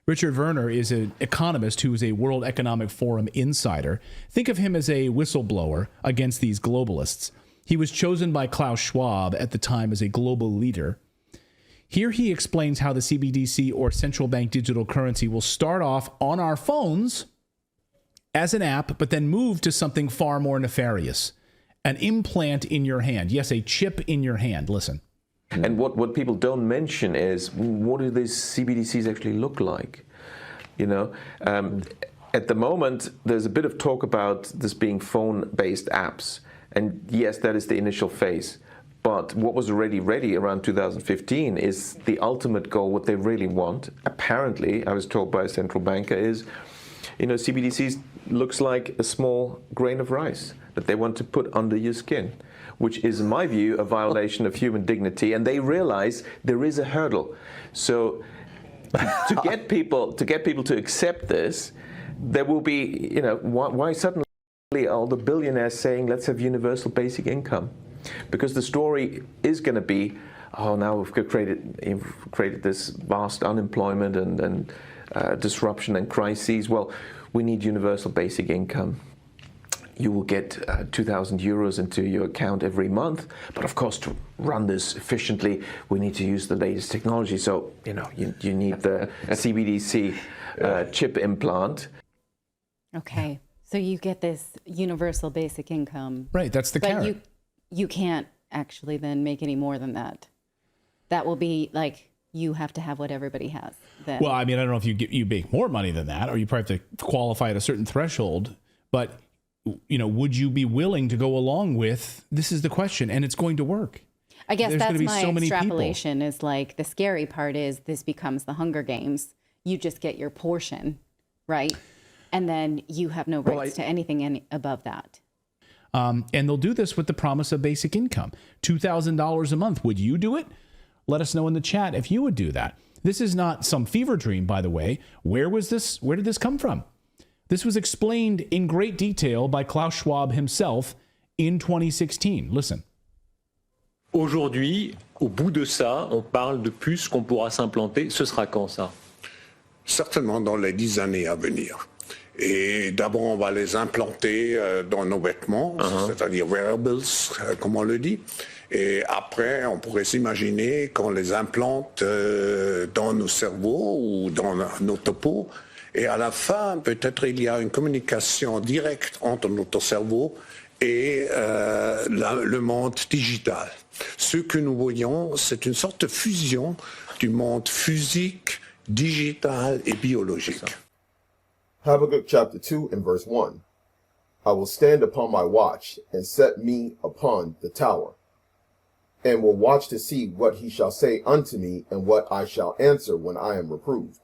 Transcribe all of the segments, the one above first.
Richard Werner is an economist who is a World Economic Forum insider. Think of him as a whistleblower against these globalists. He was chosen by Klaus Schwab at the time as a global leader. Here he explains how the CBDC, or central bank digital currency, will start off on our phones as an app, but then move to something far more nefarious. An implant in your hand. Yes, a chip in your hand. Listen. And what people don't mention is, what do these CBDCs actually look like? You know, at the moment, there's a bit of talk about this being phone-based apps. And yes, that is the initial phase. But what was already ready around 2015 is the ultimate goal. What they really want, apparently, I was told by a central banker, is, you know, CBDCs looks like a small grain of rice that they want to put under your skin, which is, in my view, a violation of human dignity. And they realize there is a hurdle. So to get people to accept this, there will be, you know, why suddenly all the billionaires saying, let's have universal basic income? Because the story is going to be, oh, now we've created this vast unemployment and disruption and crises. Well, we need universal basic income. You will get 2,000 euros into your account every month. But of course, to run this efficiently, we need to use the latest technology. So, you know, you need the CBDC chip implant. Okay. So you get this universal basic income. Right, that's the carrot. But you can't actually then make any more than that. That will be like, you have to have what everybody has then. Well, I mean, I don't know if you make more money than that, or you probably have to qualify at a certain threshold. But, you know, would you be willing to go along with, this is the question, and it's going to work. I guess There's that's be my so many extrapolation is like, the scary part is this becomes the Hunger Games. You just get your portion, right? And then you have no rights to anything above that. And they'll do this with the promise of basic income, $2,000 a month. Would you do it? Let us know in the chat if you would do that. This is not some fever dream, by the way. Where did this come from? This was explained in great detail by Klaus Schwab himself in 2016. Listen. Aujourd'hui, au bout de ça, on parle de puces qu'on pourra s'implanter. Ce sera quand ça? Certainement dans les 10 années à venir. Et d'abord, on va les implanter dans nos vêtements, c'est-à-dire wearables, comme on le dit. Et après, on pourrait s'imaginer qu'on les implante dans nos cerveaux ou dans notre peau. Et à la fin, peut-être il y a une communication directe entre notre cerveau et le monde digital. Ce que nous voyons, c'est une sorte de fusion du monde physique, digital et biologique. Habakkuk chapter 2 and verse 1. I will stand upon my watch and set me upon the tower, and will watch to see what he shall say unto me, and what I shall answer when I am reproved.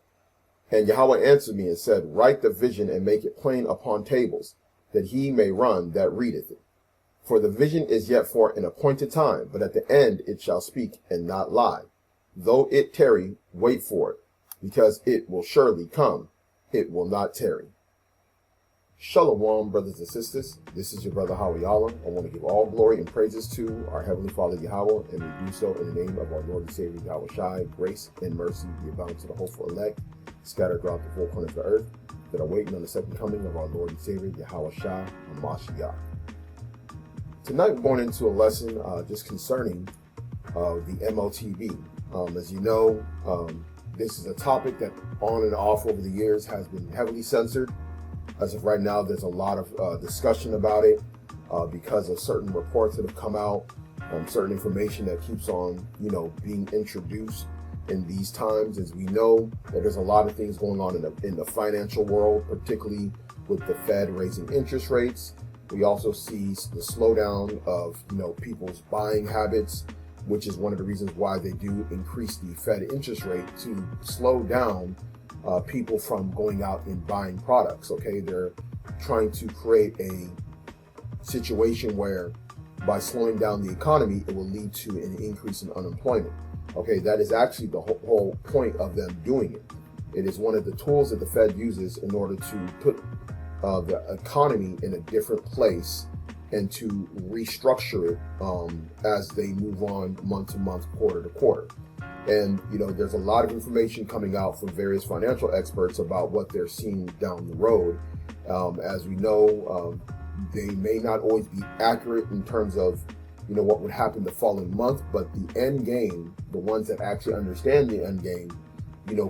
And Yahweh answered me and said, write the vision and make it plain upon tables, that he may run that readeth it. For the vision is yet for an appointed time, but at the end it shall speak and not lie. Though it tarry, wait for it, because it will surely come. It will not tarry. Shalom, brothers and sisters. This is your brother Hawayala. I want to give all glory and praises to our Heavenly Father Yahweh, and we do so in the name of our Lord and Savior Yahawashi. Grace and mercy be abound to the hopeful elect, scattered throughout the four corners of the earth, that are waiting on the second coming of our Lord and Savior Yahawashi HaMashiach. Tonight we're going into a lesson just concerning the Motb. As you know, this is a topic that on and off over the years has been heavily censored. As of right now, there's a lot of discussion about it because of certain reports that have come out, certain information that keeps on, being introduced in these times. As we know that there's a lot of things going on in the financial world, particularly with the Fed raising interest rates. We also see the slowdown of, people's buying habits, which is one of the reasons why they do increase the Fed interest rate to slow down people from going out and buying products. Okay, they're trying to create a situation where by slowing down the economy, it will lead to an increase in unemployment. Okay, that is actually the whole point of them doing it. It is one of the tools that the Fed uses in order to put the economy in a different place and to restructure it as they move on month to month, quarter to quarter. And, there's a lot of information coming out from various financial experts about what they're seeing down the road. As we know, they may not always be accurate in terms of, what would happen the following month, but the end game, the ones that actually understand the end game,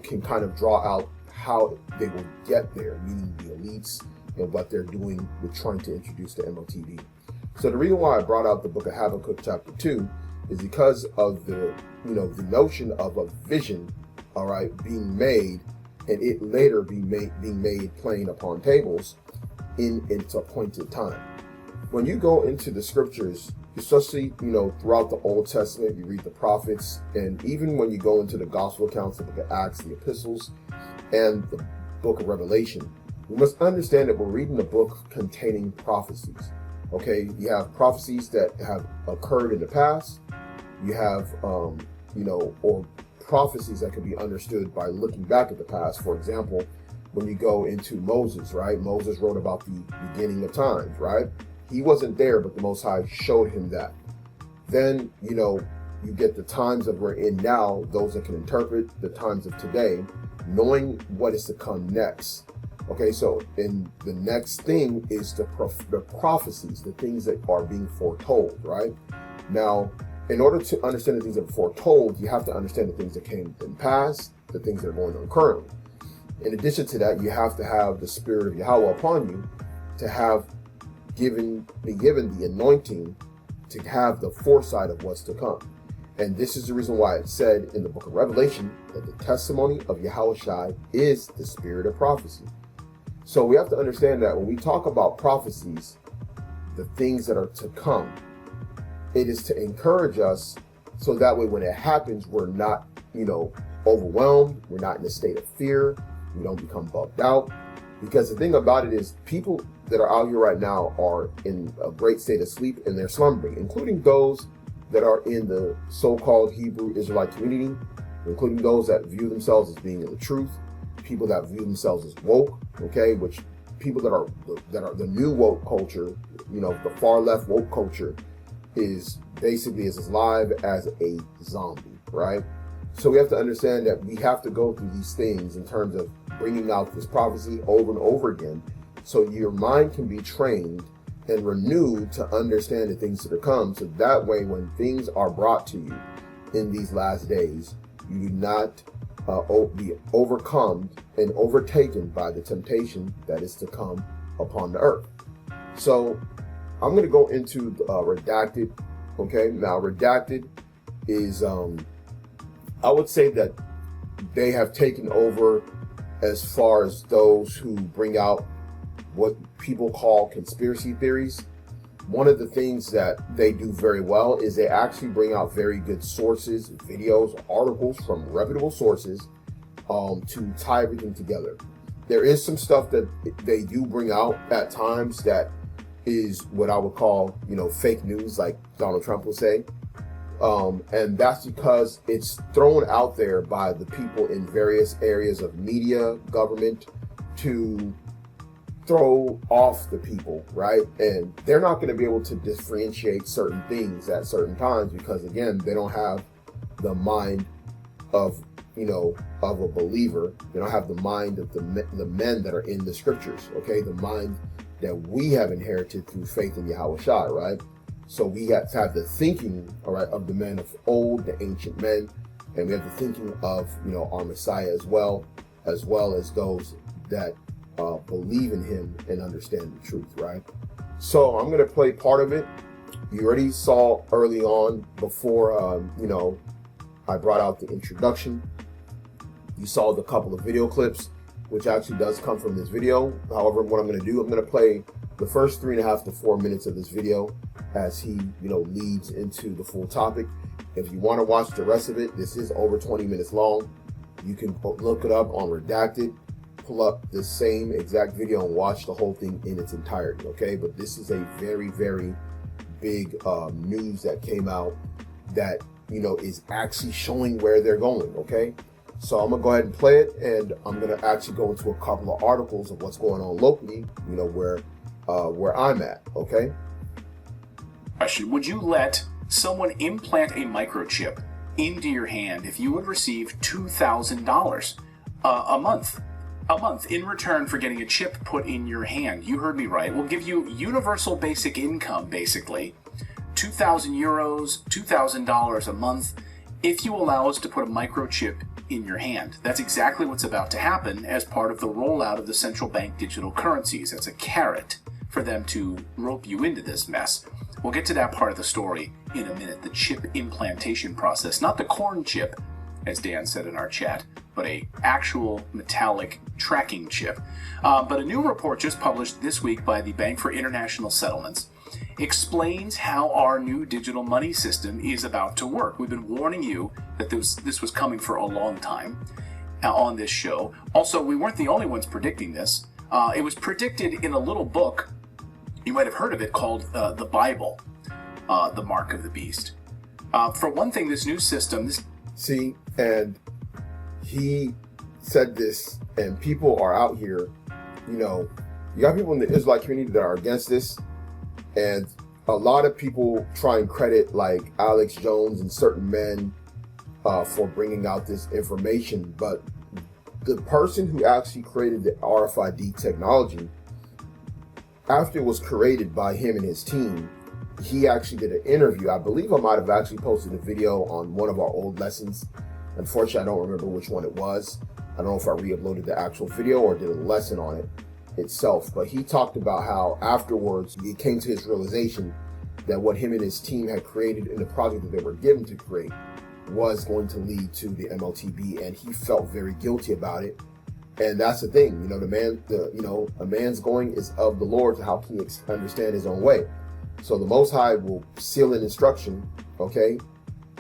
can kind of draw out how they will get there, meaning the elites and what they're doing with trying to introduce the Motb. So the reason why I brought out the book of Habakkuk chapter 2 is because of the notion of a vision, all right, being made, and it later being made plain upon tables in its appointed time. When you go into the scriptures, especially, throughout the Old Testament, you read the prophets, and even when you go into the gospel accounts, the book of Acts, the epistles, and the book of Revelation, we must understand that we're reading a book containing prophecies. Okay, you have prophecies that have occurred in the past. You have, or prophecies that can be understood by looking back at the past. For example, when you go into Moses, right? Moses wrote about the beginning of times, right? He wasn't there, but the Most High showed him that. Then, you get the times that we're in now, those that can interpret the times of today, knowing what is to come next. Okay, so in the next thing is the prophecies, the things that are being foretold, right? Now, in order to understand the things that are foretold, you have to understand the things that came in the past, the things that are going on currently. In addition to that, you have to have the Spirit of Yahweh upon you to have been given the anointing to have the foresight of what's to come. And this is the reason why it said in the book of Revelation that the testimony of Yahawashi is the spirit of prophecy. So we have to understand that when we talk about prophecies, the things that are to come, it is to encourage us so that way when it happens, we're not, overwhelmed. We're not in a state of fear. We don't become bugged out. Because the thing about it is people that are out here right now are in a great state of sleep and they're slumbering, including those that are in the so-called Hebrew Israelite community, including those that view themselves as being in the truth, people that view themselves as woke, okay, which people that are the new woke culture, the far left woke culture is basically as live as a zombie, right? So we have to understand that we have to go through these things in terms of bringing out this prophecy over and over again so your mind can be trained and renewed to understand the things that are come, so that way when things are brought to you in these last days, you do not be overcome and overtaken by the temptation that is to come upon the earth. So I'm going to go into redacted. Okay, now redacted is I would say that they have taken over as far as those who bring out what people call conspiracy theories. One of the things that they do very well is they actually bring out very good sources, videos, articles from reputable sources to tie everything together. There is some stuff that they do bring out at times that is what I would call, fake news, like Donald Trump will say. And that's because it's thrown out there by the people in various areas of media, government, to throw off the people, right? And they're not going to be able to differentiate certain things at certain times because, again, they don't have the mind of, of a believer. They don't have the mind of the men that are in the scriptures, okay? The mind that we have inherited through faith in Yahawashi, right? So we have to have the thinking, all right, of the men of old, the ancient men, and we have the thinking of, our Messiah as well as those that believe in him and understand the truth, right? So I'm going to play part of it. You already saw early on before, I brought out the introduction. You saw the couple of video clips, which actually does come from this video. However, what I'm going to do, I'm going to play the first 3.5 to 4 minutes of this video as he, leads into the full topic. If you want to watch the rest of it, this is over 20 minutes long. You can look it up on Redacted, pull up the same exact video and watch the whole thing in its entirety, okay? But this is a very, very big news that came out that, is actually showing where they're going, okay? So I'm gonna go ahead and play it, and I'm gonna actually go into a couple of articles of what's going on locally, where I'm at, okay? Would you let someone implant a microchip into your hand if you would receive $2,000 a month. A month in return for getting a chip put in your hand. You heard me right. We'll give you universal basic income, basically. 2,000 euros, $2,000 a month, if you allow us to put a microchip in your hand. That's exactly what's about to happen as part of the rollout of the central bank digital currencies. That's a carrot for them to rope you into this mess. We'll get to that part of the story in a minute, the chip implantation process. Not the corn chip, as Dan said in our chat, but a actual metallic tracking chip. But a new report just published this week by the Bank for International Settlements explains how our new digital money system is about to work. We've been warning you that this was coming for a long time on this show. Also, we weren't the only ones predicting this. It was predicted in a little book, you might have heard of it, called The Bible, The Mark of the Beast. For one thing, this new system... See, and he said this, and people are out here, you got people in the Israelite community that are against this, and a lot of people try and credit like Alex Jones and certain men for bringing out this information, but the person who actually created the RFID technology, after it was created by him and his team, he actually did an interview. I believe I might have actually posted a video on one of our old lessons. Unfortunately, I don't remember which one it was. I don't know if I re-uploaded the actual video or did a lesson on it itself, but he talked about how afterwards he came to his realization that what him and his team had created in the project that they were given to create was going to lead to the MOTB, and he felt very guilty about it. And that's the thing, a man's going is of the Lord to help he understand his own way. So the Most High will seal an instruction, okay,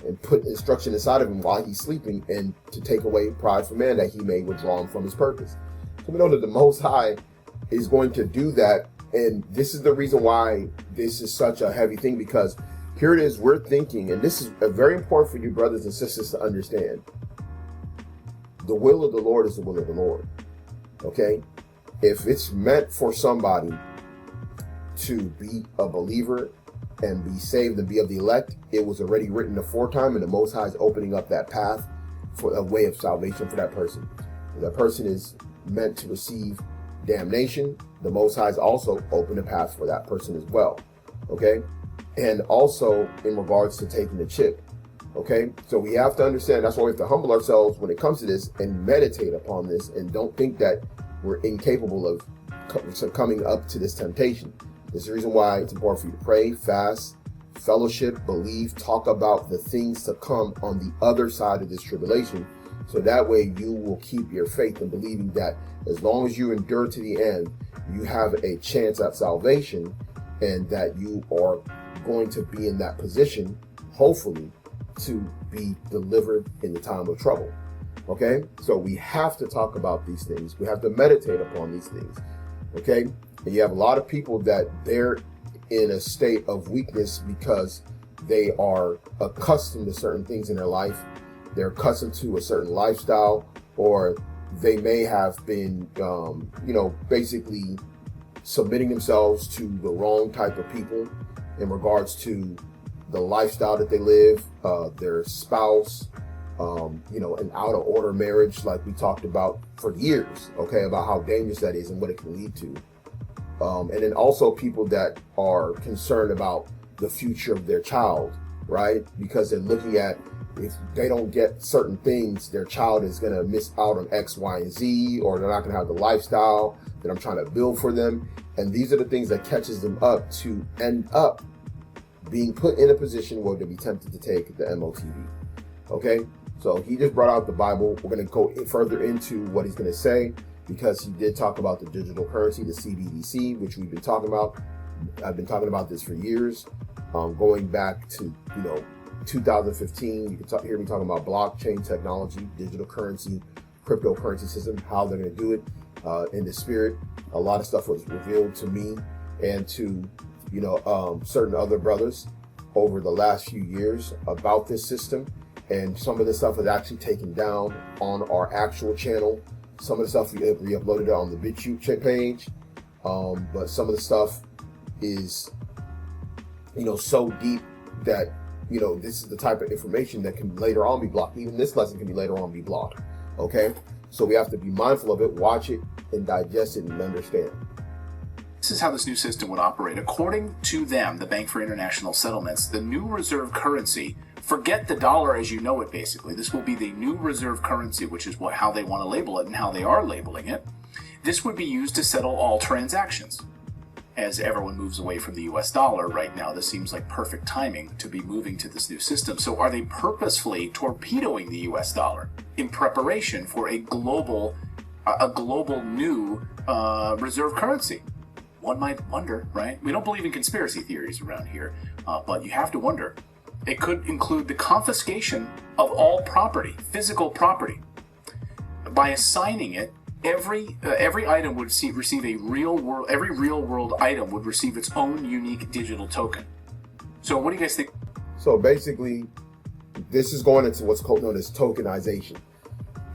and put instruction inside of him while he's sleeping, and to take away pride from man that he may withdraw him from his purpose. So we know that the Most High is going to do that, and this is the reason why this is such a heavy thing, because here it is, we're thinking, and this is very important for you brothers and sisters to understand. The will of the Lord is the will of the Lord, okay? If it's meant for somebody to be a believer and be saved and be of the elect, it was already written aforetime, and the Most High is opening up that path for a way of salvation for that person. If that person is meant to receive damnation, the Most High has also opened a path for that person as well, okay? And also in regards to taking the chip, okay? So we have to understand, that's why we have to humble ourselves when it comes to this and meditate upon this, and don't think that we're incapable of coming up to this temptation. This is the reason why it's important for you to pray, fast, fellowship, believe, talk about the things to come on the other side of this tribulation, so that way you will keep your faith in believing that as long as you endure to the end, you have a chance at salvation, and that you are going to be in that position, hopefully, to be delivered in the time of trouble. Okay? So we have to talk about these things. We have to meditate upon these things. Okay? And you have a lot of people that they're in a state of weakness because they are accustomed to certain things in their life. They're accustomed to a certain lifestyle, or they may have been, basically submitting themselves to the wrong type of people in regards to the lifestyle that they live, their spouse, an out of order marriage, like we talked about for years, okay, about how dangerous that is and what it can lead to. And then also people that are concerned about the future of their child, right? Because they're looking at, if they don't get certain things, their child is going to miss out on X, Y, and Z, or they're not going to have the lifestyle that I'm trying to build for them. And these are the things that catches them up to end up being put in a position where they'll be tempted to take the MOTB. Okay? So he just brought out the Bible. We're going to go further into what he's going to say, because he did talk about the digital currency, the CBDC, which we've been talking about. I've been talking about this for years, going back to, 2015. You can hear me talking about blockchain technology, digital currency, cryptocurrency system, how they're going to do it in the spirit. A lot of stuff was revealed to me and to, certain other brothers over the last few years about this system. And some of the stuff is actually taken down on our actual channel. Some of the stuff we uploaded on the BitChute page. But some of the stuff is, so deep that, this is the type of information that can later on be blocked. Even this lesson can be later on be blocked. Okay, so we have to be mindful of it, watch it, and digest it and understand. This is how this new system would operate. According to them, the Bank for International Settlements, the new reserve currency, forget the dollar as you know it, basically. This will be the new reserve currency, which is how they want to label it and how they are labeling it. This would be used to settle all transactions. As everyone moves away from the US dollar right now, this seems like perfect timing to be moving to this new system. So are they purposefully torpedoing the US dollar in preparation for a global new reserve currency? One might wonder, right? We don't believe in conspiracy theories around here, but you have to wonder. It could include the confiscation of all property, physical property. By assigning it, every item would receive a real world. Every real world item would receive its own unique digital token. So, what do you guys think? So basically, this is going into what's known as tokenization.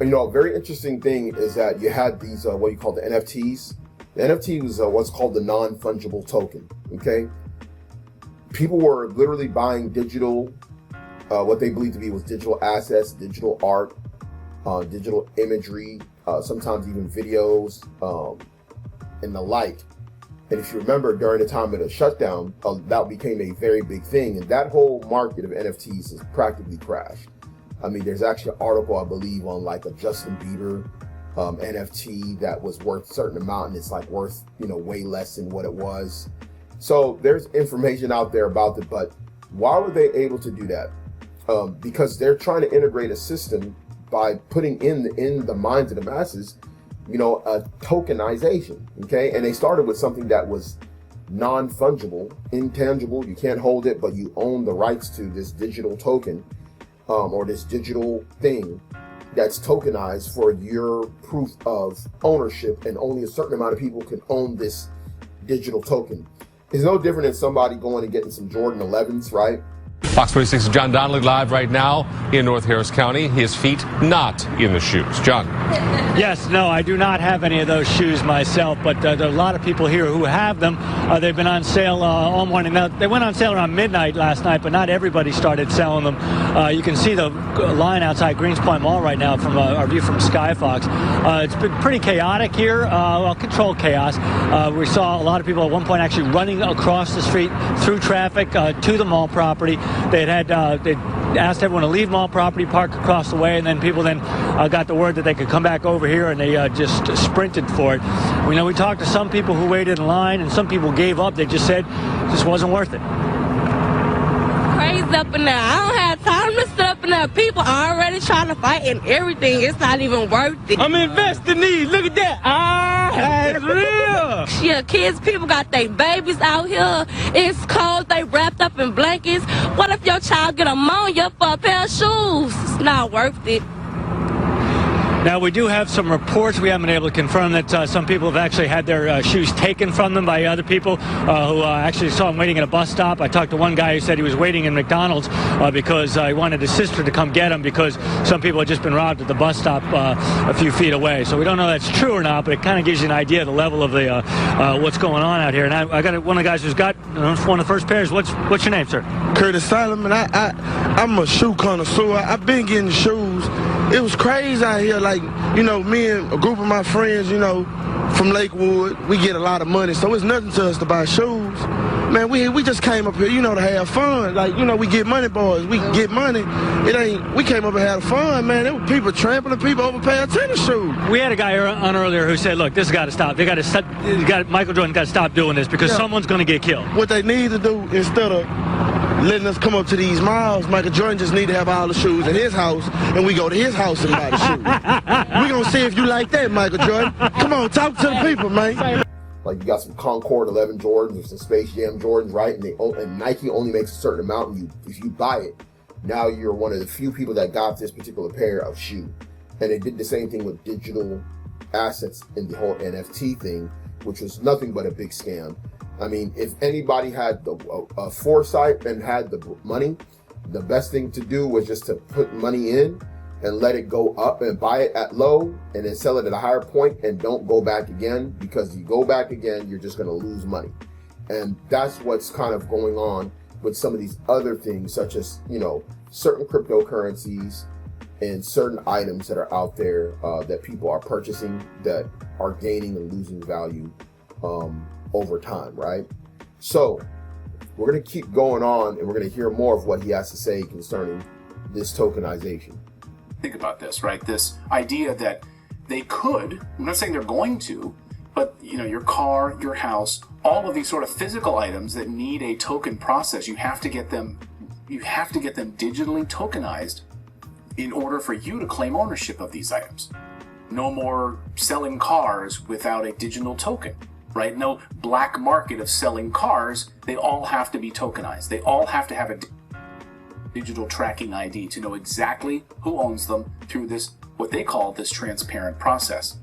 And, a very interesting thing is that you had these what you call the NFTs. The NFT was what's called the non-fungible token. Okay, people were literally buying digital, what they believed to be was digital assets, digital art, digital imagery, sometimes even videos, and the like. And if you remember, during the time of the shutdown, that became a very big thing, and that whole market of NFTs has practically crashed. I mean, there's actually an article, I believe, on like a Justin Bieber NFT that was worth a certain amount, and it's like worth, way less than what it was. So there's information out there about it, but why were they able to do that? Because they're trying to integrate a system by putting in the minds of the masses, a tokenization. Okay, and they started with something that was non-fungible, intangible. You can't hold it, but you own the rights to this digital token, or this digital thing that's tokenized for your proof of ownership, and only a certain amount of people can own this digital token. It's no different than somebody going and getting some Jordan 11s, right? Fox 46's John Donnelly live right now in North Harris County. His feet not in the shoes. John. Yes, no, I do not have any of those shoes myself, but there are a lot of people here who have them. They've been on sale all morning. Now, they went on sale around midnight last night, but not everybody started selling them. You can see the line outside Greenspoint Mall right now from our view from Skyfox. It's been pretty chaotic here, controlled chaos. We saw a lot of people at one point actually running across the street through traffic to the mall property. They'd asked everyone to leave mall property, park across the way, and then people got the word that they could come back over here, and they just sprinted for it. We talked to some people who waited in line, and some people gave up. They just said it just wasn't worth it. Crazy up in there. I don't have time to sit up in there. People are already trying to fight and everything. It's not even worth it. I'm investing these. Look at that. It's real. Yeah, people got their babies out here. It's cold. They wrapped up in blankets. What if your child get pneumonia for a pair of shoes? It's not worth it. Now, we do have some reports. We haven't been able to confirm that some people have actually had their shoes taken from them by other people who actually saw them waiting at a bus stop. I talked to one guy who said he was waiting in McDonald's because he wanted his sister to come get him because some people had just been robbed at the bus stop a few feet away. So we don't know if that's true or not, but it kind of gives you an idea of the level of the what's going on out here. And I got one of the guys who's got one of the first pairs. What's your name, sir? Curtis Solomon. I'm a shoe connoisseur. I've been getting shoes. It was crazy out here. Like, me and a group of my friends, from Lakewood, we get a lot of money, so it's nothing to us to buy shoes. Man, we just came up here, to have fun. Like, we get money, boys. We get money. We came up and had fun, man. There were people trampling people over a pair of tennis shoes. We had a guy on earlier who said, look, this has got to stop. Michael Jordan got to stop doing this because someone's going to get killed. What they need to do, instead of letting us come up to these malls, Michael Jordan just need to have all the shoes in his house, and we go to his house and buy the shoes. We're going to see if you like that, Michael Jordan. Come on, talk to the people, man. Like, you got some Concord 11 Jordans or some Space Jam Jordans, right? And Nike only makes a certain amount, and if you buy it, now you're one of the few people that got this particular pair of shoe. And they did the same thing with digital assets in the whole NFT thing, which was nothing but a big scam. I mean, if anybody had the foresight and had the money, the best thing to do was just to put money in and let it go up and buy it at low and then sell it at a higher point and don't go back again, because you go back again, you're just going to lose money. And that's what's kind of going on with some of these other things, such as, certain cryptocurrencies and certain items that are out there that people are purchasing that are gaining and losing value over time, right? So we're going to keep going on, and we're going to hear more of what he has to say concerning this tokenization. Think about this, right? This idea that they could, I'm not saying they're going to, but your car, your house, all of these sort of physical items that need a token process, you have to get them digitally tokenized in order for you to claim ownership of these items. No more selling cars without a digital token, right? No black market of selling cars. They all have to be tokenized. They all have to have a digital tracking ID to know exactly who owns them through this, what they call this transparent process.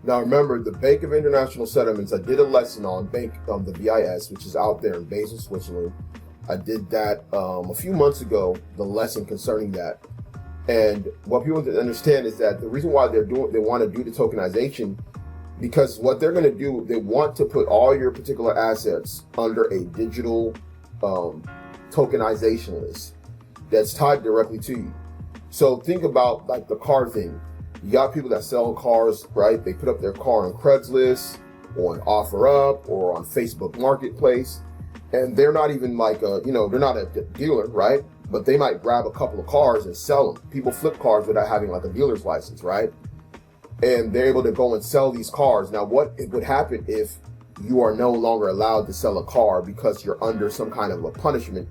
Now remember, the Bank of International Settlements, I did a lesson on the BIS, which is out there in Basel, Switzerland. I did that a few months ago, the lesson concerning that. And what people need to understand is that the reason why they want to do the tokenization, because what they're going to do, they want to put all your particular assets under a digital tokenization list that's tied directly to you. So think about like the car thing. You got people that sell cars, right? They put up their car on Craigslist or on OfferUp or on Facebook Marketplace. And they're not even like they're not a dealer, right? But they might grab a couple of cars and sell them. People flip cars without having like a dealer's license, right? And they're able to go and sell these cars. Now, what would happen if you are no longer allowed to sell a car because you're under some kind of a punishment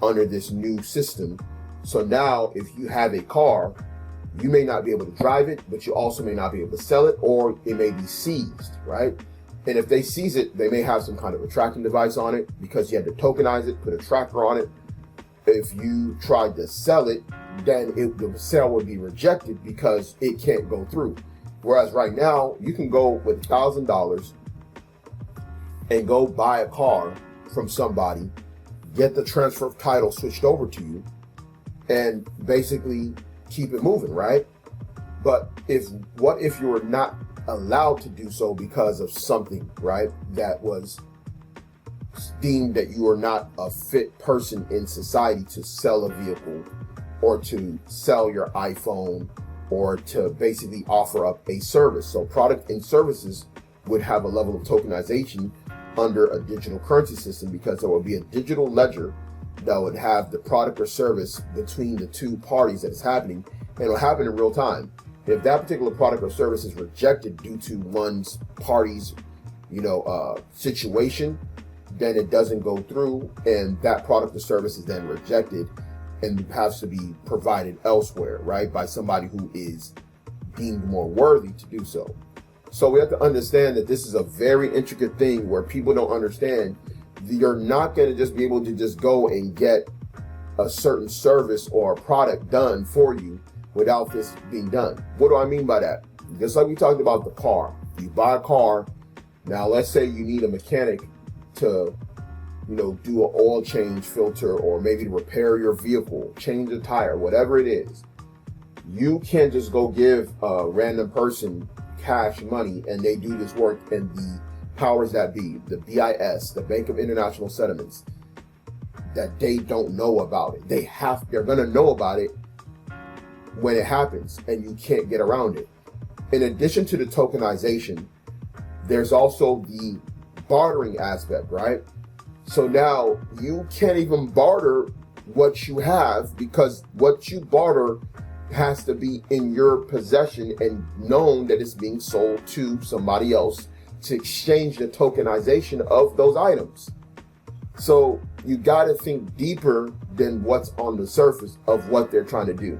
under this new system? So now if you have a car, you may not be able to drive it, but you also may not be able to sell it, or it may be seized, right? And if they seize it, they may have some kind of a tracking device on it because you had to tokenize it, put a tracker on it. If you tried to sell it, then the sale would be rejected because it can't go through. Whereas right now, you can go with $1,000 and go buy a car from somebody, get the transfer of title switched over to you, and basically keep it moving, right? But what if you were not allowed to do so because of something, right, that was deemed that you are not a fit person in society to sell a vehicle or to sell your iPhone or to basically offer up a service? So product and services would have a level of tokenization under a digital currency system, because there will be a digital ledger that would have the product or service between the two parties that is happening, and it'll happen in real time. If that particular product or service is rejected due to one's party's, situation, then it doesn't go through, and that product or service is then rejected and has to be provided elsewhere, right, by somebody who is deemed more worthy to do so. So we have to understand that this is a very intricate thing where people don't understand. You're not going to just be able to just go and get a certain service or a product done for you without this being done. What do I mean by that? Just like we talked about the car. You buy a car. Now, let's say you need a mechanic to, do an oil change filter, or maybe to repair your vehicle, change a tire, whatever it is. You can't just go give a random person cash money and they do this work, and the powers that be, the BIS, the Bank of International Settlements, that they don't know about it. They're going to know about it when it happens, and you can't get around it. In addition to the tokenization, there's also the bartering aspect, right? So now you can't even barter what you have, because what you barter has to be in your possession and known that it's being sold to somebody else to exchange the tokenization of those items. So you got to think deeper than what's on the surface of what they're trying to do.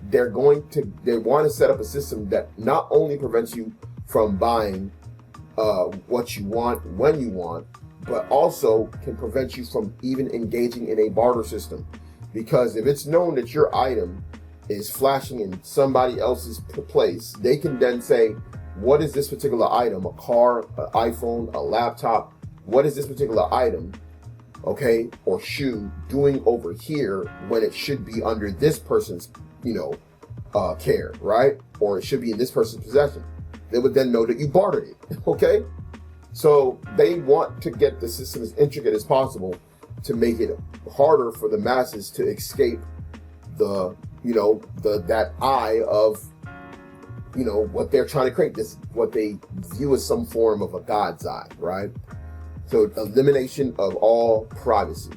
They want to set up a system that not only prevents you from buying what you want when you want, but also can prevent you from even engaging in a barter system. Because if it's known that your item is flashing in somebody else's place, they can then say, what is this particular item, a car, an iPhone, a laptop, what is this particular item, okay, or shoe doing over here when it should be under this person's, care, right? Or it should be in this person's possession. They would then know that you bartered it, okay? So they want to get the system as intricate as possible to make it harder for the masses to escape the, that eye of, what they're trying to create, this, what they view as some form of a God's eye, right? So elimination of all privacy.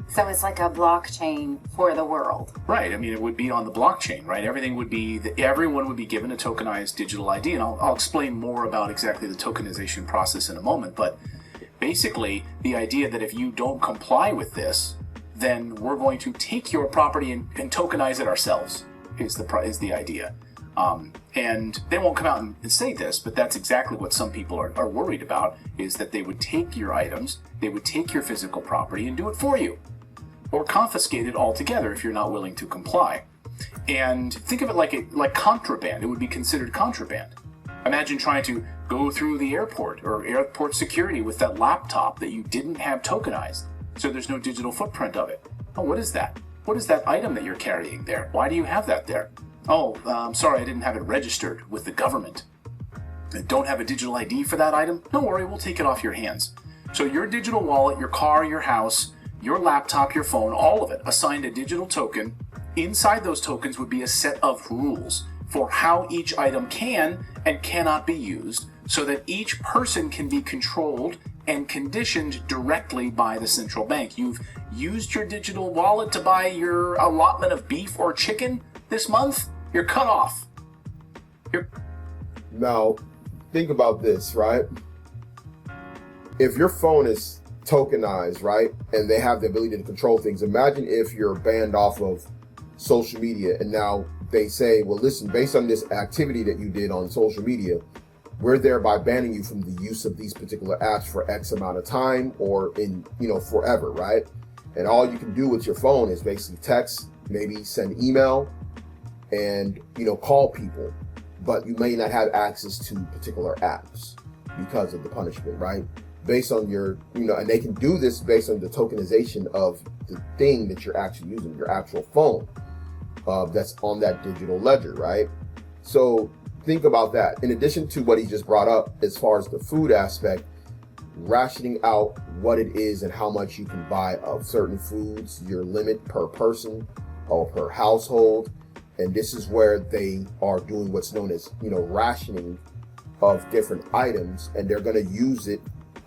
So it's like a blockchain for the world. Right. I mean, it would be on the blockchain, right? Everything would be, everyone would be given a tokenized digital ID. And I'll explain more about exactly the tokenization process in a moment. But basically, the idea that if you don't comply with this, then we're going to take your property and tokenize it ourselves, is the idea. And they won't come out and say this, but that's exactly what some people are worried about, is that they would take your items, they would take your physical property and do it for you, or confiscate it altogether if you're not willing to comply. And think of it like contraband. It would be considered contraband. Imagine trying to go through the airport or airport security with that laptop that you didn't have tokenized, so there's no digital footprint of it. Oh, what is that? What is that item that you're carrying there? Why do you have that there? Oh, I'm sorry, I didn't have it registered with the government. Don't have a digital ID for that item? Don't worry, we'll take it off your hands. So your digital wallet, your car, your house, your laptop, your phone, all of it assigned a digital token. Inside those tokens would be a set of rules for how each item can and cannot be used, so that each person can be controlled and conditioned directly by the central bank. You've used your digital wallet to buy your allotment of beef or chicken this month, you're cut off. Now, think about this, right? If your phone is tokenized, right, and they have the ability to control things, imagine if you're banned off of social media and now they say, well, listen, based on this activity that you did on social media, we're thereby banning you from the use of these particular apps for X amount of time or in, forever, right? And all you can do with your phone is basically text, maybe send email, and, call people, but you may not have access to particular apps because of the punishment, right? Based on your, and they can do this based on the tokenization of the thing that you're actually using, your actual phone, that's on that digital ledger, right? So think about that. In addition to what he just brought up, as far as the food aspect, rationing out what it is and how much you can buy of certain foods, your limit per person or per household. And this is where they are doing what's known as, rationing of different items, and they're going to use it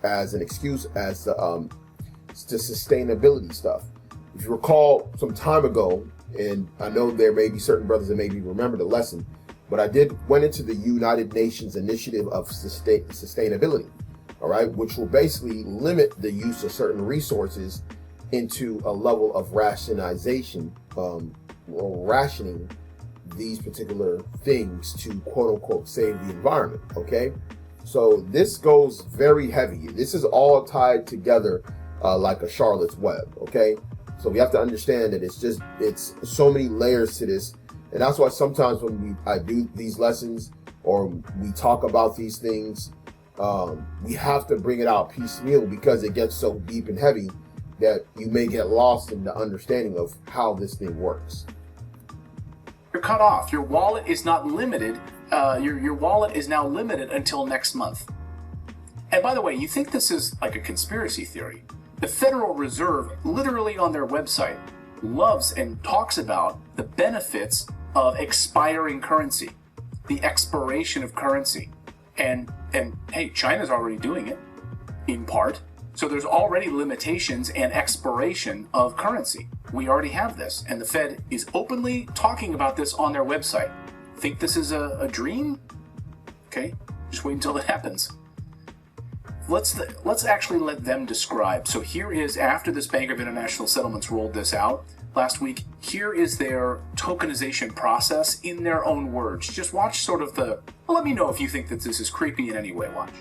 as an excuse as the sustainability stuff. If you recall some time ago, and I know there may be certain brothers that maybe remember the lesson, but I went into the United Nations Initiative of Sustainability, all right, which will basically limit the use of certain resources into a level of rationalization, or rationing these particular things to quote unquote save the environment. Okay, so this goes very heavy. This is all tied together like a Charlotte's web. Okay, so we have to understand that it's so many layers to this, and that's why sometimes when I do these lessons or we talk about these things, we have to bring it out piecemeal because it gets so deep and heavy that you may get lost in the understanding of how this thing works. You're cut off. Your wallet is not limited. Your wallet is now limited until next month. And by the way, you think this is like a conspiracy theory. The Federal Reserve, literally on their website, loves and talks about the benefits of expiring currency, the expiration of currency. And hey, China's already doing it, in part. So there's already limitations and expiration of currency. We already have this, and the Fed is openly talking about this on their website. Think this is a dream? Okay, just wait until it happens. Let's actually let them describe. So here is, after this Bank of International Settlements rolled this out last week, here is their tokenization process in their own words. Just watch sort of let me know if you think that this is creepy in any way. Watch.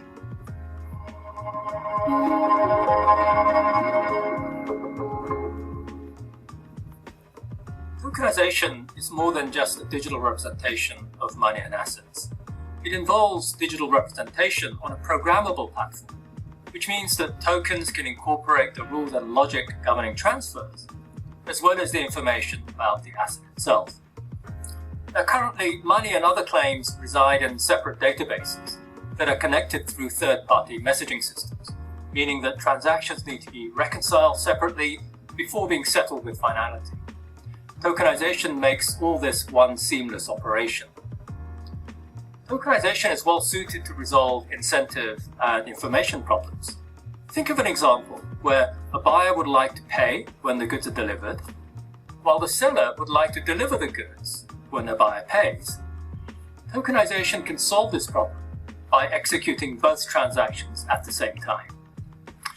Tokenization is more than just a digital representation of money and assets. It involves digital representation on a programmable platform, which means that tokens can incorporate the rules and logic governing transfers, as well as the information about the asset itself. Now, currently, money and other claims reside in separate databases that are connected through third-party messaging systems, meaning that transactions need to be reconciled separately before being settled with finality. Tokenization makes all this one seamless operation. Tokenization is well suited to resolve incentive and information problems. Think of an example where a buyer would like to pay when the goods are delivered, while the seller would like to deliver the goods when the buyer pays. Tokenization can solve this problem by executing both transactions at the same time.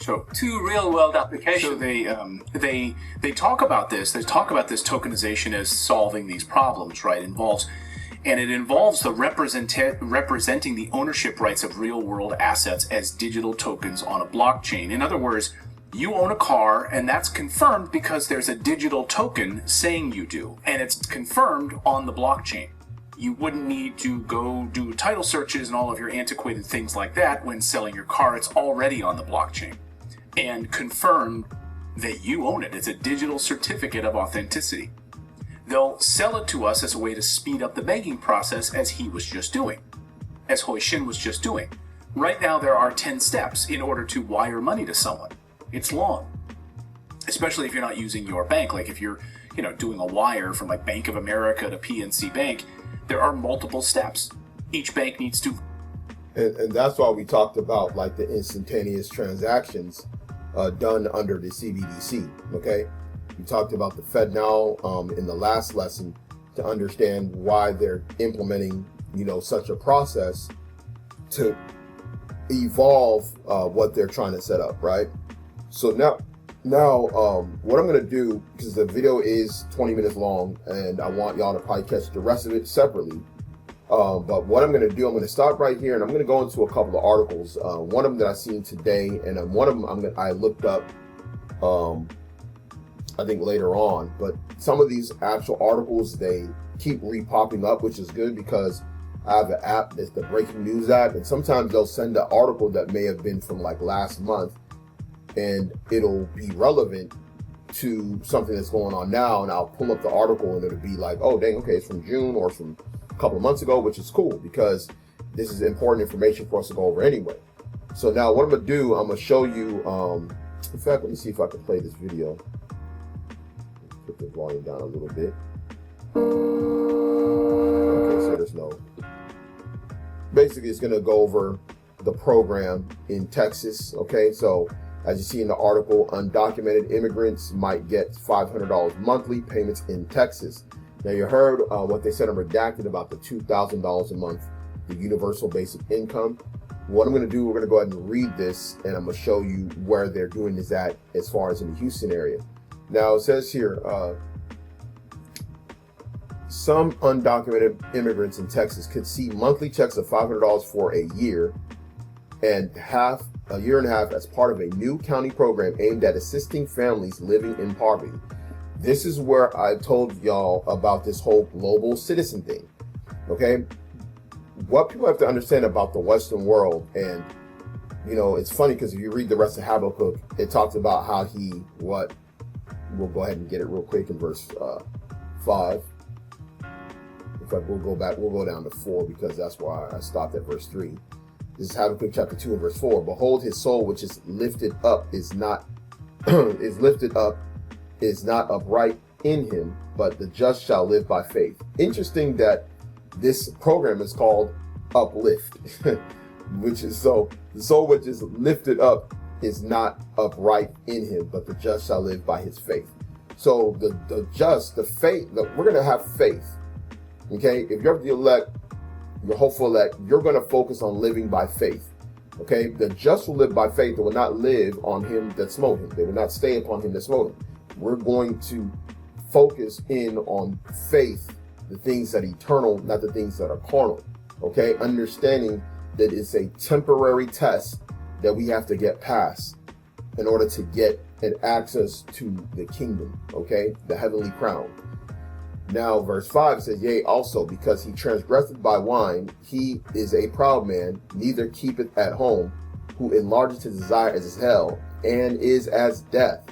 So, two real-world applications. So they talk about this. They talk about this tokenization as solving these problems, right? It involves the representing the ownership rights of real-world assets as digital tokens on a blockchain. In other words, you own a car, and that's confirmed because there's a digital token saying you do, and it's confirmed on the blockchain. You wouldn't need to go do title searches and all of your antiquated things like that when selling your car. It's already on the blockchain and confirmed that you own it. It's a digital certificate of authenticity. They'll sell it to us as a way to speed up the banking process, as he was just doing, as Hui Xin was just doing. Right now, there are 10 steps in order to wire money to someone. It's long, especially if you're not using your bank. Like if you're, doing a wire from like Bank of America to PNC Bank, there are multiple steps. Each bank needs to. And that's why we talked about like the instantaneous transactions done under the CBDC. Okay. We talked about the FedNow in the last lesson to understand why they're implementing, such a process to evolve what they're trying to set up, right? So now, what I'm going to do, because the video is 20 minutes long, and I want y'all to probably catch the rest of it separately. But what I'm going to do, I'm going to stop right here, and I'm going to go into a couple of articles. One of them that I seen today, and one of them I looked up. I think later on, but some of these actual articles, they keep re-popping up, which is good because I have an app that's the breaking news app, and sometimes they'll send an article that may have been from like last month, and it'll be relevant to something that's going on now, and I'll pull up the article and it'll be like, oh dang, okay, it's from June or from a couple of months ago, which is cool because this is important information for us to go over anyway. So now what I'm gonna do, I'm gonna show you, in fact, let me see if I can play this video. Put the volume down a little bit. Okay, so there's no. Basically, it's going to go over the program in Texas. Okay, so as you see in the article, undocumented immigrants might get $500 monthly payments in Texas. Now, you heard what they said in redacted about the $2,000 a month, the universal basic income. What I'm going to do, we're going to go ahead and read this, and I'm going to show you where they're doing this at as far as in the Houston area. Now, it says here, some undocumented immigrants in Texas could see monthly checks of $500 for a year and a year and a half as part of a new county program aimed at assisting families living in poverty. This is where I told y'all about this whole global citizen thing. Okay, what people have to understand about the Western world, and it's funny because if you read the rest of Habakkuk, it talks about how we'll go ahead and get it real quick in verse 5. In fact, we'll go down to 4 because that's why I stopped at verse 3. This is Habakkuk chapter 2 and verse 4. Behold, his soul which is lifted up is not upright in him, but the just shall live by faith. Interesting that this program is called Uplift, which is so the soul which is lifted up is not upright in him, but the just shall live by his faith. So the just, the faith, we're going to have faith. Okay, if you're the elect, you're hopeful elect, you're going to focus on living by faith. Okay, the just will live by faith. They will not live on him that smote him. They will not stay upon him that smote him. We're going to focus in on faith, the things that are eternal, not the things that are carnal. Okay, understanding that it's a temporary test that we have to get past in order to get an access to the kingdom, okay, the heavenly crown. Now, verse 5 says, yea, also, because he transgresseth by wine, he is a proud man, neither keepeth at home, who enlargeth his desire as hell, and is as death,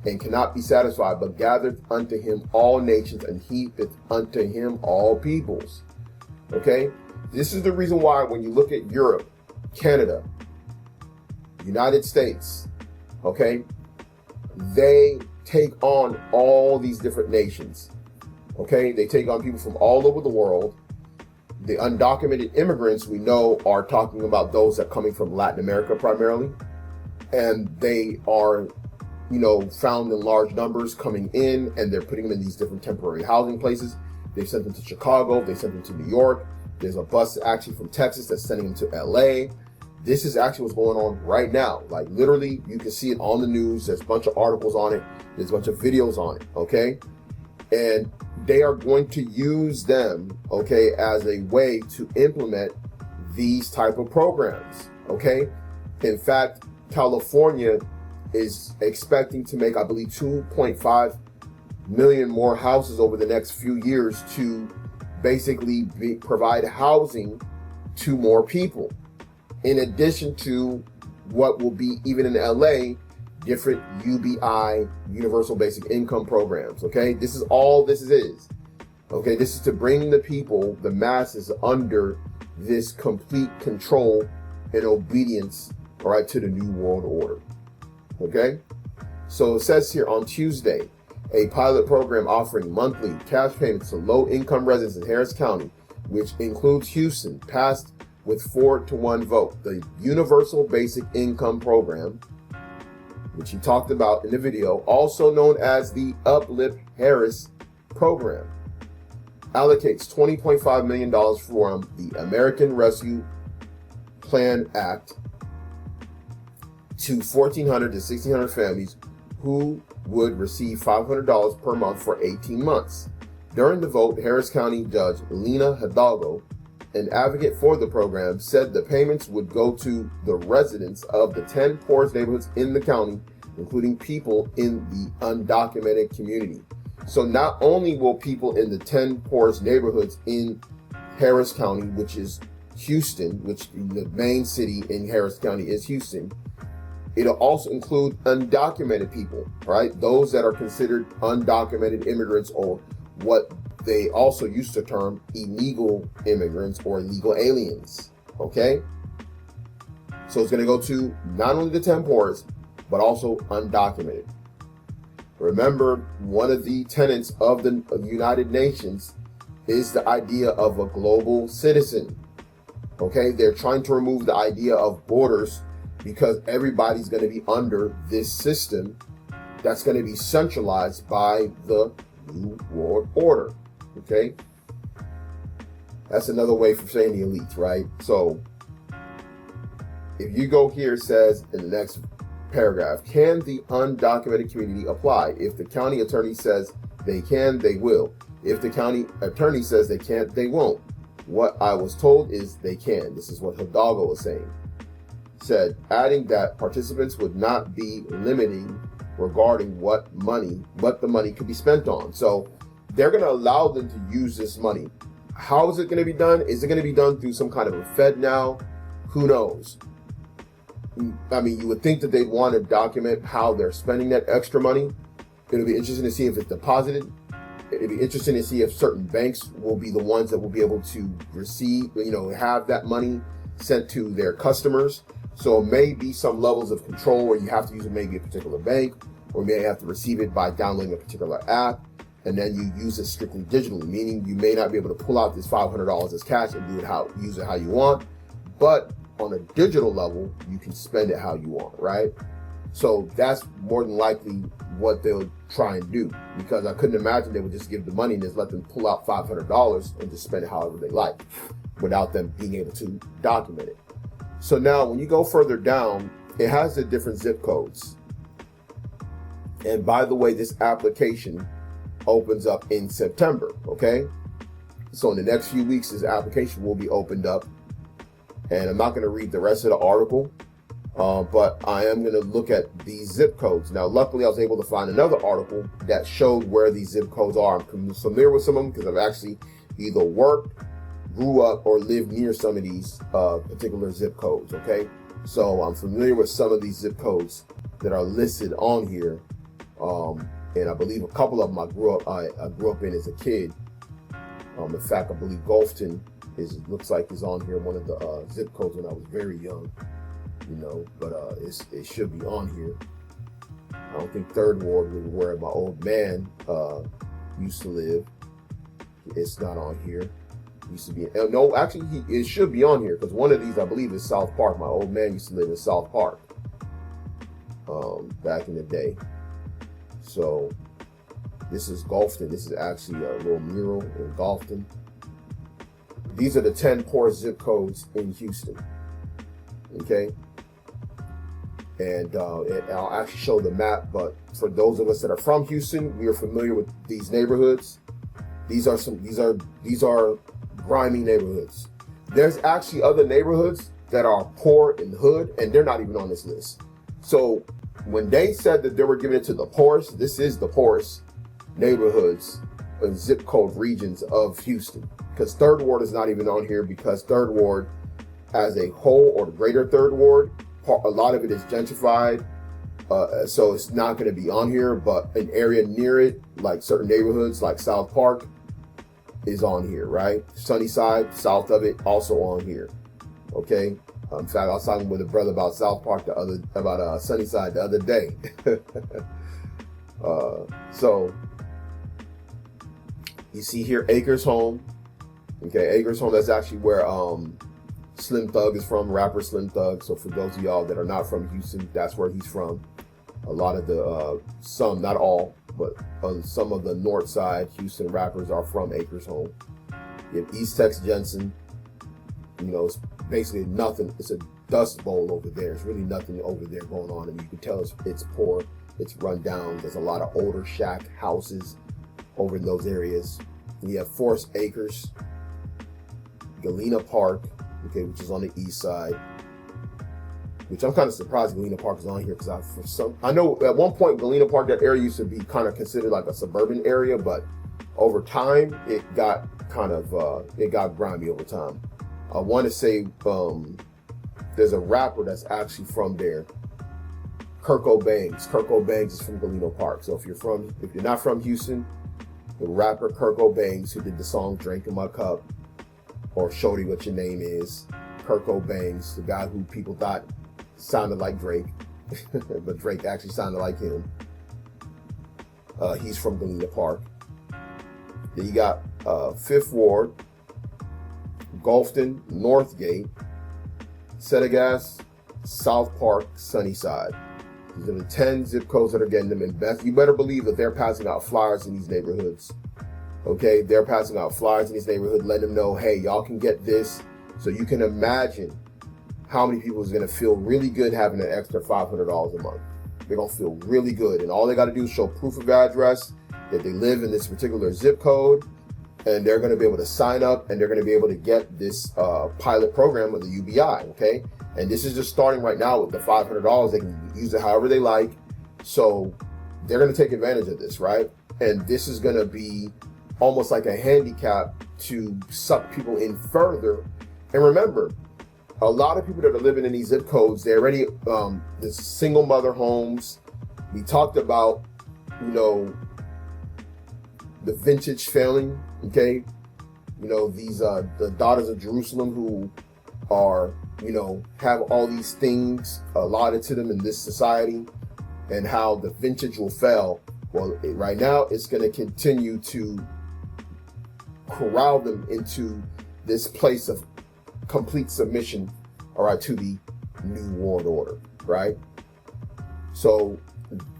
and cannot be satisfied, but gathereth unto him all nations, and heapeth unto him all peoples. Okay? This is the reason why when you look at Europe, Canada, United States, okay, they take on all these different nations, okay? They take on people from all over the world. The undocumented immigrants we know are talking about those that are coming from Latin America primarily, and they are, found in large numbers coming in, and they're putting them in these different temporary housing places. They've sent them to Chicago, they sent them to New York. There's a bus actually from Texas that's sending them to LA. This is actually what's going on right now. Like literally, you can see it on the news. There's a bunch of articles on it. There's a bunch of videos on it, okay? And they are going to use them, okay, as a way to implement these type of programs, okay? In fact, California is expecting to make, I believe, 2.5 million more houses over the next few years to basically provide housing to more people. In addition to what will be, even in LA, different UBI, Universal Basic Income programs, okay? This is all this is, okay? This is to bring the people, the masses, under this complete control and obedience, all right, to the New World Order, okay? So it says here on Tuesday, a pilot program offering monthly cash payments to low-income residents in Harris County, which includes Houston, passed with 4-1 vote. The Universal Basic Income Program, which he talked about in the video, also known as the Uplift Harris Program, allocates $20.5 million from the American Rescue Plan Act to 1,400 to 1,600 families who would receive $500 per month for 18 months. During the vote, Harris County Judge Lena Hidalgo, an advocate for the program, said the payments would go to the residents of the 10 poorest neighborhoods in the county, including people in the undocumented community. So not only will people in the 10 poorest neighborhoods in Harris County, which is Houston, which the main city in Harris County is Houston, it'll also include undocumented people, right? Those that are considered undocumented immigrants, or what they also used to term illegal immigrants or illegal aliens, okay? So it's going to go to not only the 10 poorest, but also undocumented. Remember, one of the tenets of the United Nations is the idea of a global citizen, okay? They're trying to remove the idea of borders because everybody's going to be under this system that's going to be centralized by the New World Order, okay? That's another way for saying the elites, right? So if you go here, it says in the next paragraph, can the undocumented community apply? If the county attorney says they can, they will. If the county attorney says they can't, they won't. What I was told is they can. This is what Hidalgo was saying. Said, adding that participants would not be limiting regarding what the money could be spent on. So they're going to allow them to use this money. How is it going to be done? Is it going to be done through some kind of a Fed now? Who knows? I mean, you would think that they'd want to document how they're spending that extra money. It'll be interesting to see if it's deposited. It'll be interesting to see if certain banks will be the ones that will be able to receive, have that money sent to their customers. So it may be some levels of control where you have to use maybe a particular bank, or you may have to receive it by downloading a particular app, and then you use it strictly digitally, meaning you may not be able to pull out this $500 as cash and use it how you want, but on a digital level, you can spend it how you want, right? So that's more than likely what they'll try and do, because I couldn't imagine they would just give the money and just let them pull out $500 and just spend it however they like without them being able to document it. So now when you go further down, it has the different zip codes. And by the way, this application opens up in September, okay? So in the next few weeks, this application will be opened up. And I'm not going to read the rest of the article, but I am going to look at these zip codes. Now, luckily, I was able to find another article that showed where these zip codes are. I'm familiar with some of them because I've actually either worked, grew up, or lived near some of these particular zip codes, okay? So I'm familiar with some of these zip codes that are listed on here. And I believe a couple of them I grew up in as a kid. In fact, I believe Gulfton looks like is on here, one of the zip codes when I was very young. you know, but it should be on here. I don't think Third Ward was where my old man used to live. It's not on here. Used to be no, actually, it should be on here because one of these, I believe, is South Park. My old man used to live in South Park back in the day. So this is Gulfton. This is actually a little mural in Gulfton. These are the 10 poorest zip codes in Houston. Okay. And I'll actually show the map, but for those of us that are from Houston, we are familiar with these neighborhoods. These are grimy neighborhoods. There's actually other neighborhoods that are poor in the hood, and they're not even on this list. So when they said that they were giving it to the poorest, this is the poorest neighborhoods and zip code regions of Houston. Because Third Ward is not even on here because Third Ward as a whole, or the greater Third Ward, a lot of it is gentrified. So it's not going to be on here, but an area near it, like certain neighborhoods like South Park, is on here, right? Sunnyside, south of it, also on here. Okay. In fact, I was talking with a brother about South Park about Sunnyside the other day. So you see here Acres Home. Okay, Acres Home, that's actually where Slim Thug is from, rapper Slim Thug. So for those of y'all that are not from Houston, that's where he's from. A lot of the, some, not all, but some of the north side Houston rappers are from Acres Home. You have East Tex Jensen. You know, it's basically nothing. It's a dust bowl over there. It's really nothing over there going on. And you can tell it's poor. It's run down. There's a lot of older shack houses over in those areas. And you have Forest Acres, Galena Park, okay, which is on the east side. Which I'm kind of surprised Galena Park is on here because I know at one point Galena Park, that area used to be kind of considered like a suburban area, but over time it got kind of it got grimy over time. I want to say there's a rapper that's actually from there, Kirko Bangs. Kirko Bangs is from Galena Park. So if you're not from Houston, the rapper Kirko Bangs, who did the song "Drink in My Cup" or "Shorty What Your Name Is," Kirko Bangs, the guy who people thought sounded like Drake, but Drake actually sounded like him. He's from Galena Park. Then you got Fifth Ward, Gulfton, Northgate, Settegast, South Park, Sunnyside. These are the 10 zip codes that are getting them invested. You better believe that they're passing out flyers in these neighborhoods. Okay, they're passing out flyers in these neighborhoods, letting them know, hey, y'all can get this. So you can imagine how many people is going to feel really good having an extra $500 a month. They're going to feel really good. And all they got to do is show proof of address that they live in this particular zip code. And they're going to be able to sign up and they're going to be able to get this pilot program with the UBI. Okay. And this is just starting right now with the $500. They can use it however they like. So they're going to take advantage of this, right? And this is going to be almost like a handicap to suck people in further. And remember, a lot of people that are living in these zip codes, they already, the single mother homes. We talked about, you know, the vintage failing, okay? You know, these, the daughters of Jerusalem who are, you know, have all these things allotted to them in this society and how the vintage will fail. Well, right now it's going to continue to corral them into this place of complete submission, all right, to the new world order, right? So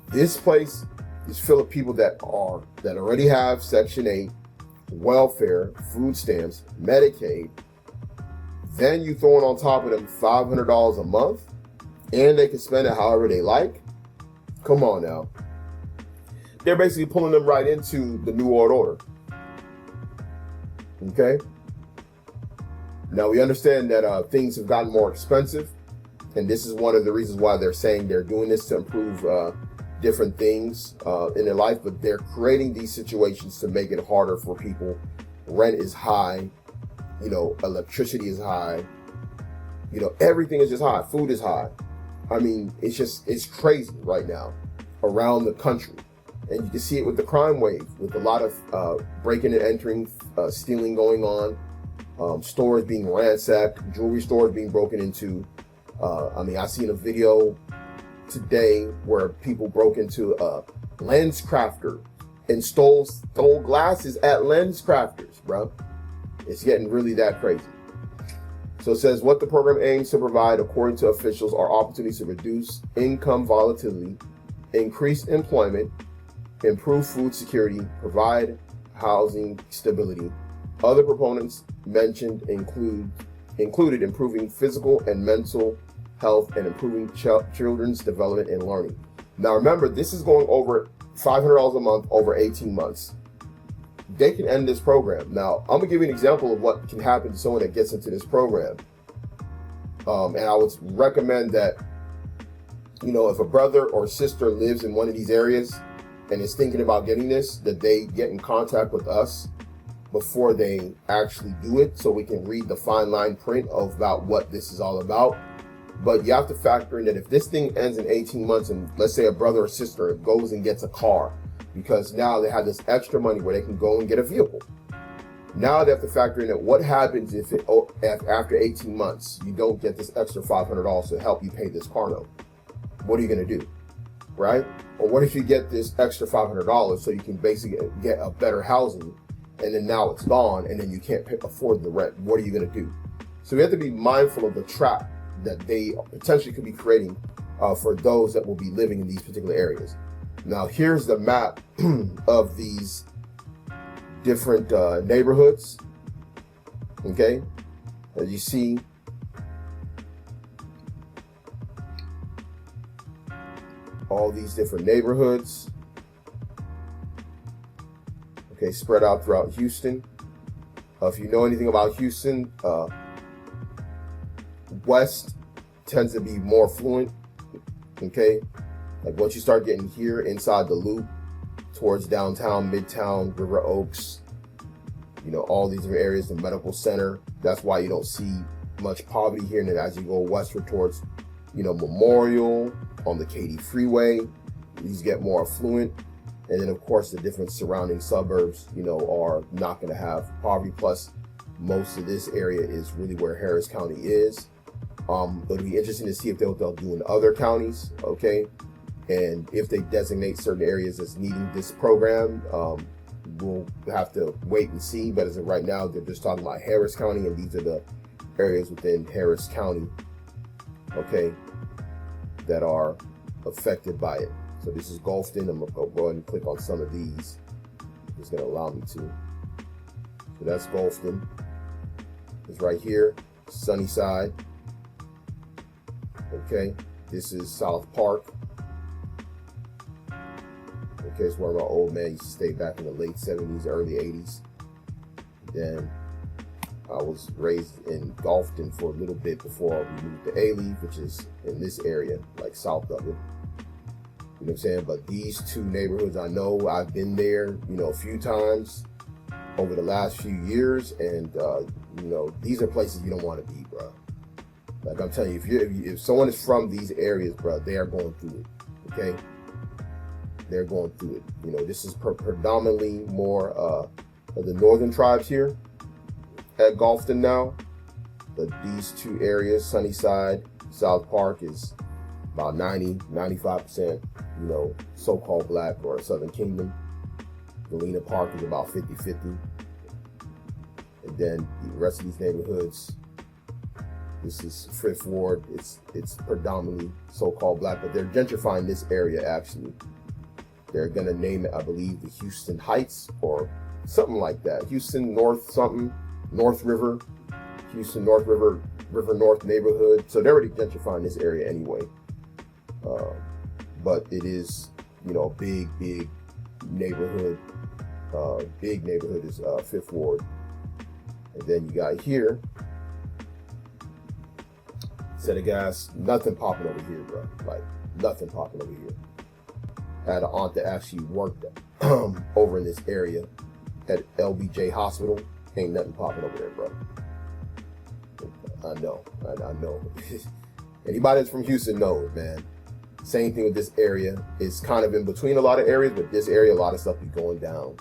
this place is full of people that already have Section 8, welfare, food stamps, Medicaid. Then you throwing on top of them $500 a month, and they can spend it however they like. Come on now. They're basically pulling them right into the new world order. Okay? Now we understand that things have gotten more expensive, and this is one of the reasons why they're saying they're doing this to improve different things in their life, but they're creating these situations to make it harder for people. Rent is high, you know, electricity is high, you know, everything is just high. Food is high. I mean, it's crazy right now around the country. And you can see it with the crime wave, with a lot of breaking and entering, stealing going on, stores being ransacked, jewelry stores being broken into, I mean, I seen a video today where people broke into a lens crafter and stole glasses at lens crafters, bro. It's getting really that crazy. So it says what the program aims to provide, according to officials, are opportunities to reduce income volatility, increase employment, improve food security, provide housing stability. Other proponents mentioned included improving physical and mental health and improving children's development and learning. Now remember, this is going over $500 a month over 18 months. They can end this program. Now, I'm gonna give you an example of what can happen to someone that gets into this program. And I would recommend that, you know, if a brother or sister lives in one of these areas and is thinking about getting this, that they get in contact with us before they actually do it, so we can read the fine line print about what this is all about. But you have to factor in that if this thing ends in 18 months and let's say a brother or sister goes and gets a car, because now they have this extra money where they can go and get a vehicle. Now they have to factor in that what happens if after 18 months you don't get this extra $500 to help you pay this car note. What are you going to do, right? Or what if you get this extra $500 so you can basically get a better housing, and then now it's gone and then you can't afford the rent? What are you going to do? So we have to be mindful of the trap that they potentially could be creating for those that will be living in these particular areas. Now here's the map of these different neighborhoods. Okay, as you see, all these different neighborhoods, okay, spread out throughout Houston. If you know anything about Houston, West tends to be more affluent. Okay, like once you start getting here inside the loop towards downtown, Midtown, River Oaks, you know, all these different areas, the medical center, that's why you don't see much poverty here. And then as you go westward towards, you know, Memorial, on the Katy Freeway, these get more affluent. And then of course the different surrounding suburbs, you know, are not going to have poverty. Plus most of this area is really where Harris County is. It'll be interesting to see if they'll do in other counties, okay? And if they designate certain areas as needing this program, we'll have to wait and see. But as of right now, they're just talking about Harris County, and these are the areas within Harris County, okay, that are affected by it. So this is Gulfton. I'm gonna go ahead and click on some of these. It's gonna allow me to. So that's Gulfton. It's right here, Sunnyside. Okay, this is South Park. Okay, it's where my old man used to stay back in the late 70s, early 80s. Then I was raised in Gulfton for a little bit before we moved to A-Leaf, which is in this area, like south of it. You know what I'm saying? But these two neighborhoods, I know I've been there, you know, a few times over the last few years. And, you know, these are places you don't want to be, bro. Like I'm telling you, if someone is from these areas, bro, they are going through it, okay? They're going through it. You know, this is predominantly more of the northern tribes here at Gulfton now. But these two areas, Sunnyside, South Park, is about 95%, you know, so-called black or Southern Kingdom. Galena Park is about 50-50. And then the rest of these neighborhoods, this is Fifth Ward. It's predominantly so-called black, but they're gentrifying this area actually. They're gonna name it, I believe, the Houston Heights or something like that. Houston North something, North River, Houston North River, River North neighborhood. So they're already gentrifying this area anyway. But it is, you know, big neighborhood. Big neighborhood is Fifth Ward. And then you got here, set of gas, nothing popping over here, bro. Like nothing popping over here. I had an aunt that actually worked over in this area at LBJ Hospital. Ain't nothing popping over there, bro. I know. Anybody that's from Houston knows, man. Same thing with this area. It's kind of in between a lot of areas, but this area, a lot of stuff be going down.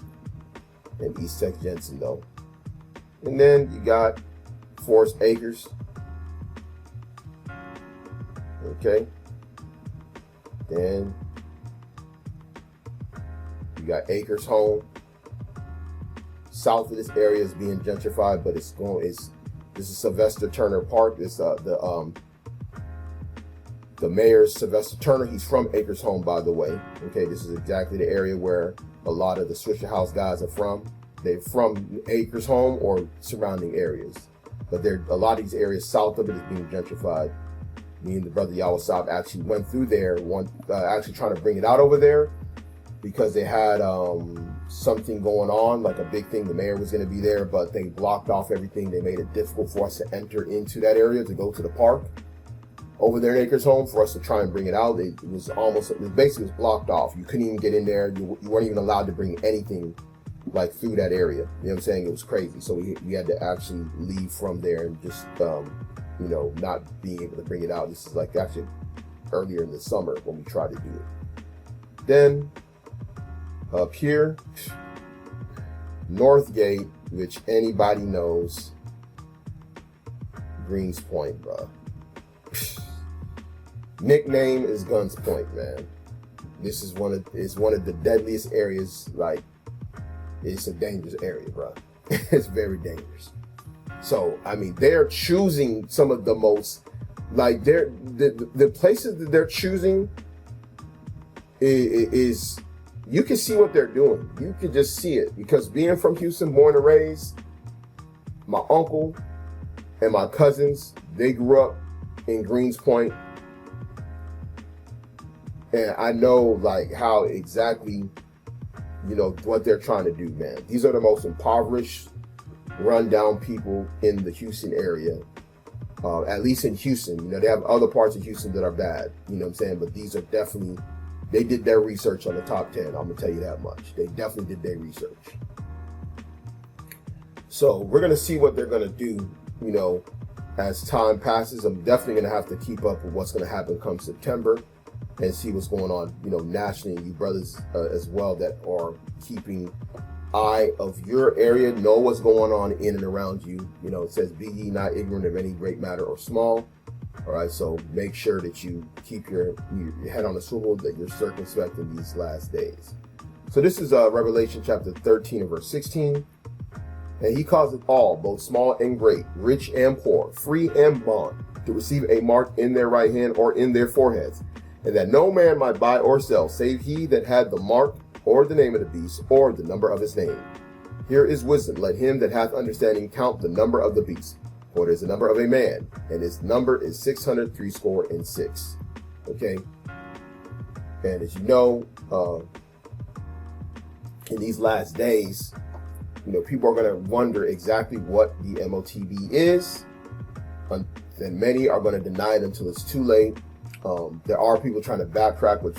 And East Tech Jensen, though. And then you got Forest Acres. Okay. Then you got Acres Home. South of this area is being gentrified, but this is Sylvester Turner Park. It's the mayor's Sylvester Turner. He's from Acres Home, by the way. Okay, this is exactly the area where a lot of the Swisher House guys are from. They're from Acres Home or surrounding areas, but a lot of these areas south of it is being gentrified. Me and the brother Yawasab actually went through there, actually trying to bring it out over there because they had something going on, like a big thing. The mayor was going to be there, but they blocked off everything. They made it difficult for us to enter into that area to go to the park over there in Acres Home for us to try and bring it out. It basically blocked off. You couldn't even get in there. You weren't even allowed to bring anything like through that area. You know what I'm saying? It was crazy. So we had to actually leave from there and just, not being able to bring it out. This is like actually earlier in the summer when we tried to do it. Then up here, Northgate, which anybody knows, Greens Point, bro. Nickname is Guns Point, man. This is one of the deadliest areas. Like, it's a dangerous area, bro. It's very dangerous. So, I mean, they're choosing some of the most, like, the places that they're choosing is you can see what they're doing. You can just see it, because being from Houston, born and raised, my uncle and my cousins, they grew up in Greens Point. And I know, like, how exactly, what they're trying to do, man. These are the most impoverished, run-down people in the Houston area, at least in Houston. They have other parts of Houston that are bad, you know what I'm saying? But these are definitely, they did their research on the top 10. I'm going to tell you that much. They definitely did their research. So we're going to see what they're going to do, as time passes. I'm definitely going to have to keep up with what's going to happen come September and see what's going on, nationally. And you brothers as well that are keeping eye of your area, know what's going on in and around you. It says, be ye not ignorant of any great matter or small. All right, so make sure that you keep your head on the swivel, that you're circumspect in these last days. So this is Revelation chapter 13 and verse 16. And he causeth all, both small and great, rich and poor, free and bond, to receive a mark in their right hand or in their foreheads, and that no man might buy or sell, save he that had the mark, or the name of the beast, or the number of his name. Here is wisdom. Let him that hath understanding count the number of the beast, for it is the number of a man, and his number is 666. Okay? And as you know, in these last days, people are going to wonder exactly what the Motb is, and many are going to deny it until it's too late. There are people trying to backtrack, which,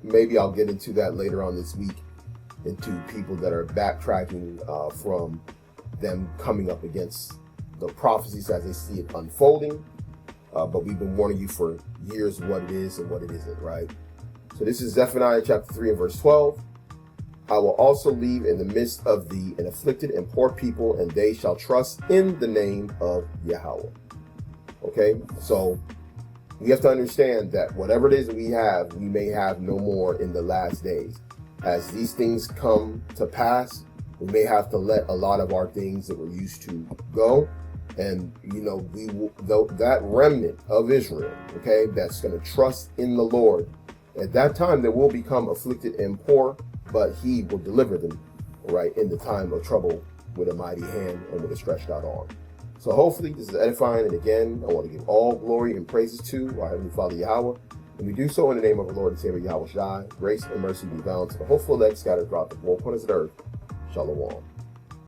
maybe I'll get into that later on this week, into people that are backtracking from them coming up against the prophecies as they see it unfolding. But we've been warning you for years what it is and what it isn't, right? So this is Zephaniah chapter 3 and verse 12. I will also leave in the midst of thee an afflicted and poor people, and they shall trust in the name of Yahweh. Okay, so we have to understand that whatever it is that we have, we may have no more in the last days. As these things come to pass, we may have to let a lot of our things that we're used to go. And, we will, that remnant of Israel, okay, that's going to trust in the Lord, at that time they will become afflicted and poor, but he will deliver them, right, in the time of trouble with a mighty hand and with a stretched out arm. So hopefully this is edifying. And again, I want to give all glory and praises to our Heavenly Father Yahweh. And we do so in the name of our Lord and Savior Yahawashi. Grace and mercy be bound to the hopeful elect scattered throughout the four corners of the earth. Shalom.